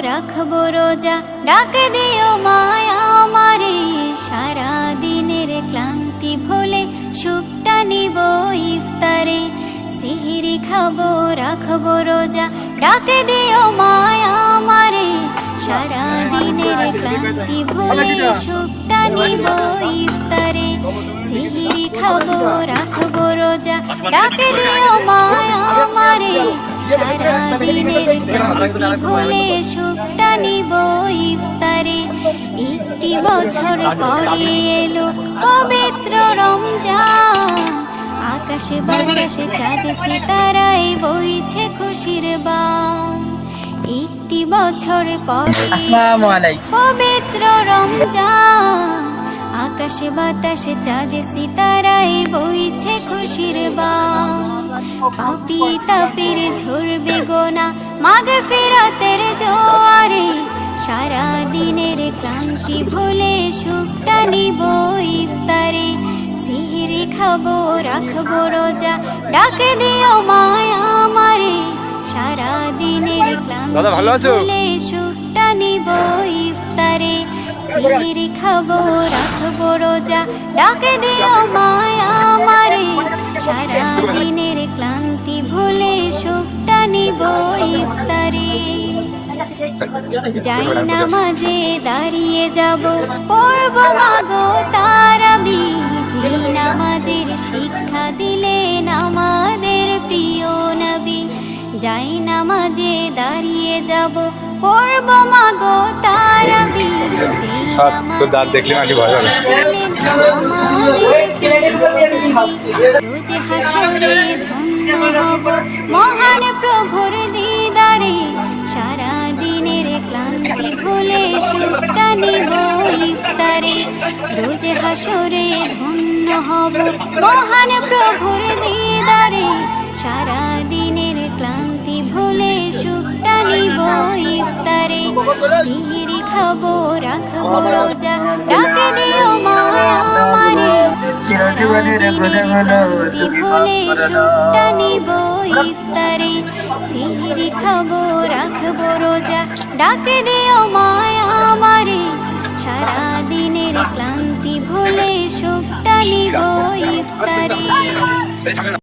রাখবো রোজা ডাকে দিও মায়া আমারে, সারা দিনের ক্লান্তি ভুলে সুখটা নিব ইফতারে। সিহরি খাবো রাখবো রোজা ডাকে দিও মায়া আমারে, সারা দিনের ক্লান্তি ভুলে সুখটা নিব ইফতারে। সিহরি খাবো রাখবো রোজা ডাকে দিও মায়া আমারে, সারা দিনের ক্লান্তি ভুলে সুখটা নিব ইফতারে। একটি বছর পরে এলো পবিত্র রমজান, আকাশে বাতাসে চাঁদ সিতারায় বইছে খুশির বান। একটি বছর পরে পবিত্র রমজান, আকাশে বাতাসে চাঁদ সিতারায় বইছে খুশির বান। পাপী তাপের ঝরবে গোনা মাগফিরাতের জোয়ারে, সারা দিনের ক্লান্তি ভুলে সুখটা নিব ইফতারে। সিহরি খাবো রাখবো রোজা ডাকে দিও মায়া আমারে, সারা দিনের ক্লান্তি ভুলে সুখটা নিব ইফতারে। সিহরি খাবো রাখবো রোজা ডাকে দিও মায়া আমারে, সারা দিনের ক্লান্তি ভুলে সুখটা নিব ইফতারে। যাই নামাজে দাঁড়িয়ে যাব পড়ব মাগো তারাবি, যে নামাজের শিক্ষা দিলেন আমাদের প্রিয় নবী। যাই নামাজে দাঁড়িয়ে যাব পড়ব মাগো তারাবি, রোজ হাসরে ধন্য হব মহান প্রভুর দিদারে, সারা দিনের ক্লান্তি ভুলে সুখটা নিব ইফতারে। রোজ হাসরে ধন্য হব মহান প্রভুর দিদারে, সারা দিনের ক্লান্তি ভুলে সুখটা নিব ইফতারে। সিহরি খাবো রাখবো রোজা ডাকে দিও মায়া আমারে, সারা দিনের ক্লান্তি ভুলে সুখটা নিব ইফতারে। সিহরি খাবো রাখবো রোজা ডাকে দিও মায়া আমারে, সারা দিনের ক্লান্তি ভুলে সুখটা নিব ইফতারে।